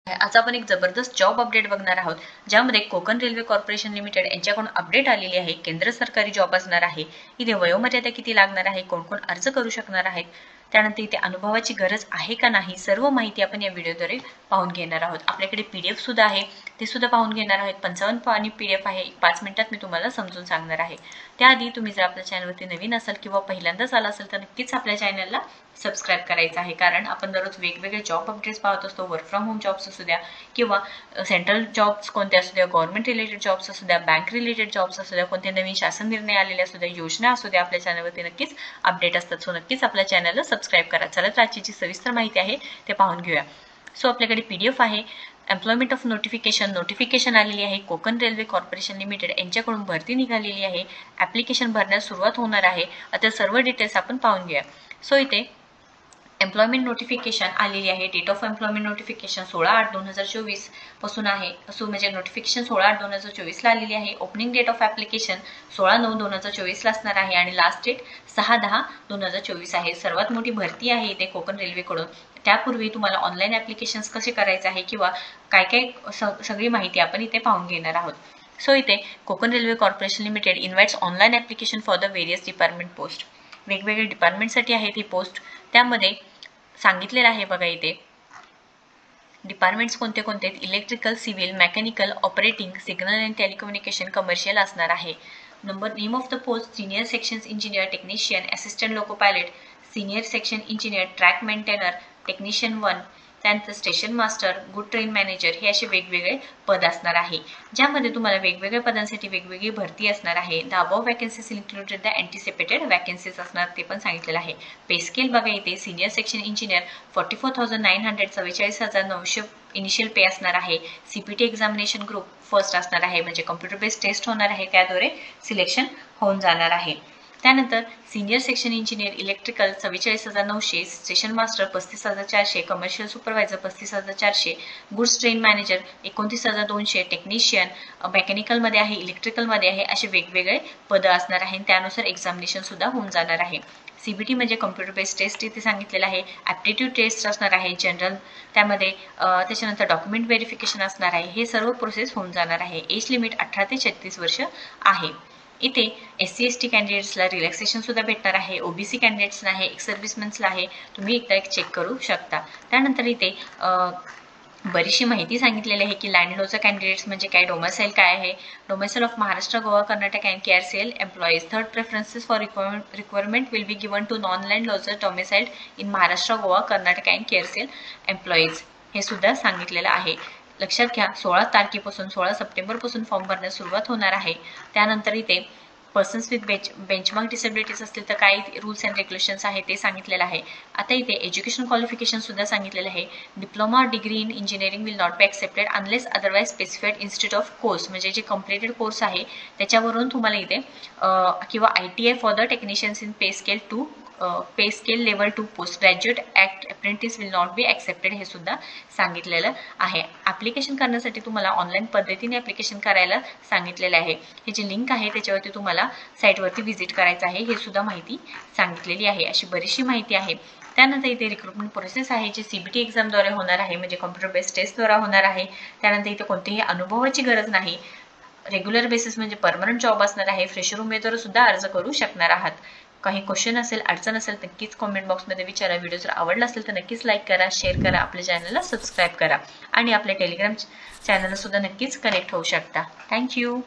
आज आपण एक जबरदस्त जॉब अपडेट बघणार आहोत, ज्यामध्ये कोकण रेल्वे कॉर्पोरेशन लिमिटेड यांच्याकडून अपडेट आलेली आहे। केंद्र सरकारी जॉब असणार आहे। इथे वयोमर्यादा किती लागणार आहे, कोण कोण अर्ज करू शकणार आहेत, त्यानंतर इथे अनुभवाची गरज आहे का नाही, सर्व माहिती आपण या व्हिडिओद्वारे पाहून घेणार आहोत। आपल्याकडे पीडीएफ सुद्धा आहे, ते सुद्धा पाहून घेणार आहोत। 55 पानी पीडीएफ आहे। 5 मिनिटात मी तुम्हाला समजून सांगणार आहे। त्याआधी तुम्ही जर आपल्या चॅनलवरती नवीन असाल किंवा पहिल्यांदाच आला असेल तर नक्कीच आपल्या चॅनलला सबस्क्राइब करायचं आहे, कारण आपण दररोज वेगवेगळे जॉब अपडेट्स पाहत असतो। वर्क फ्रॉम होम जॉब्स असू द्या किंवा सेंट्रल जॉब्स कोणते असू द्या, गव्हर्नमेंट रिलेटेड जॉब्स असू द्या, बँक रिलेटेड जॉब्स असू द्या, कोणते नवीन शासन निर्णय आलेले असू द्या, योजना असू द्या, आपल्या चॅनलवरती नक्कीच अपडेट असतात। सो नक्कीच आपल्या चॅनलला सबस्क्राइब करा। चला तर आजची जी सविस्तर माहिती आहे ते पाहून घेऊया। सो आपल्याकडे पीडीएफ आहे। एम्प्लॉयमेंट ऑफ नोटिफिकेशन आलेली आहे। कोकण रेल्वे कॉर्पोरेशन लिमिटेड यांच्याकडून भरती निघालेली आहे। ऍप्लिकेशन भरण्यास सुरुवात होणार आहे। आता सर्व डिटेल्स आपण पाहून घेऊया। सो इथे एम्प्लॉयमेंट नोटिफिकेशन आलेली आहे। डेट ऑफ एम्प्लॉयमेंट नोटिफिकेशन 16/8/2024 पासून आहे। असो म्हणजे नोटिफिकेशन 16/8/2024 ला आलेली आहे। ओपनिंग डेट ऑफ ऍप्लिकेशन 16/9/2024 ला असणार आहे आणि लास्ट डेट 6/10/2024 आहे। सर्वात मोठी भरती आहे इथे कोकण रेल्वेकडून। त्यापूर्वी तुम्हाला ऑनलाईन ऍप्लिकेशन्स कसे करायचे आहे किंवा काय काय सगळी माहिती आपण इथे पाहून घेणार आहोत। सो इथे Konkan railway corporation limited invites online application for the various department post. वेगवेगळे डिपार्टमेंटसाठी आहेत ही पोस्ट। त्यामध्ये सांगितलेलं आहे बघा इथे डिपार्टमेंट्स कोणते कोणते आहेत। Electrical, civil, mechanical, operating, signal and telecommunication, commercial असणार आहे। Name of the post senior section engineer, technician, assistant loco pilot, senior section engineer, track maintainer, technician 1, त्यानंतर station master, good train manager, हे असे वेगवेगळे पद असणार आहे, ज्यामध्ये तुम्हाला वेगवेगळ्या पदांसाठी वेगवेगळी भरती असणार आहे। The above vacancies included the anticipated vacancies असणार, ते पण सांगितलेलं आहे। पे स्केल बघा इथे senior section engineer 44,900 44,900 initial pay असणार आहे। सीपीटी एक्झामिनेशन ग्रुप फर्स्ट असणार आहे, म्हणजे कम्प्युटर बेस्ड टेस्ट होणार आहे, त्याद्वारे सिलेक्शन होऊन जाणार आहे। त्यानंतर senior section engineer electrical 44,900, station master 35,400, commercial supervisor 35,400, goods train manager 29,200, technician मेकॅनिकलमध्ये आहे, इलेक्ट्रिकलमध्ये आहे, असे वेगवेगळे पद असणार आहे। त्यानुसार एक्झामिनेशन सुद्धा होऊन जाणार आहे। सीबीटी म्हणजे कम्प्युटर बेस्ड टेस्ट इथे सांगितलेलं आहे। ॲप्टिट्यूड टेस्ट असणार आहे जनरल, त्यामध्ये त्याच्यानंतर डॉक्युमेंट व्हेरिफिकेशन असणार आहे। हे सर्व प्रोसेस होऊन जाणार आहे। एज लिमिट 18 ते 36 वर्ष आहे। इथे SC ST कॅन्डिडेट्सला रिलॅक्सेशन सुद्धा भेटणार आहे। ओबीसी कॅन्डिडेट्सला आहे, एक्स सर्व्हिसमॅन्सला आहे, तुम्ही एकदा एक चेक करू शकता। त्यानंतर इथे बरीचशी माहिती सांगितलेली आहे की लँड लॉचं कॅन्डिडेट्स म्हणजे काय, डोमेसाईल काय आहे, domicile of Maharashtra, Goa, Karnataka and KRCL employees. Third preferences for requirement will be given to non land loser domicile in Maharashtra, Goa, Karnataka and KRCL employees, हे सुद्धा सांगितलेलं आहे। लक्षात घ्या 16 तारखेपासून 16 सप्टेंबरपासून फॉर्म भरण्यास सुरुवात होणार आहे। त्यानंतर इथे पर्सन्स विथ बेंचमार्क डिसेबिलिटीज असतील तर काय रूल्स अँड रेग्युलेशन्स आहे ते सांगितलेलं आहे। आता इथे एज्युकेशन क्वालिफिकेशन सुद्धा सांगितलेलं आहे। Diploma degree in engineering will not be accepted unless otherwise specified institute of course, म्हणजे जे कम्प्लिटेड कोर्स आहे त्याच्यावरून तुम्हाला इथे किंवा ITI for the technicians in pay scale level 2 post graduate act apprentice will not be accepted, हे सुद्धा सांगितलेलं आहे। ॲप्लिकेशन करण्यासाठी तुम्हाला ऑनलाईन पद्धतीने ॲप्लिकेशन करायला सांगितलेलं आहे। हे जे लिंक आहे त्याच्यावरती तुम्हाला साईटवरती व्हिजिट करायचं आहे, हे सुद्धा माहिती सांगितलेली आहे। अशी बरीचशी माहिती आहे। त्यानंतर इथे रिक्रुटमेंट प्रोसेस आहे जी CBT एक्झामद्वारे होणार आहे, म्हणजे कम्प्युटर बेस्ड टेस्टद्वारे होणार आहे। त्यानंतर इथे कोणतीही अनुभवाची गरज नाही, रेग्युलर बेसिस म्हणजे परमनंट जॉब असणार आहे। फ्रेशर उमेदवार सुद्धा अर्ज करू शकणार आहात। काही क्वेश्चन असेल, अडचण असेल नक्कीच कमेंट बॉक्समध्ये विचारा। व्हिडिओ जर आवडला असेल तर नक्कीच लाईक करा, शेअर करा, आपल्या चॅनलला सबस्क्राईब करा आणि आपल्या टेलिग्राम चॅनलला सुद्धा नक्कीच कनेक्ट होऊ शकता। थँक्यू।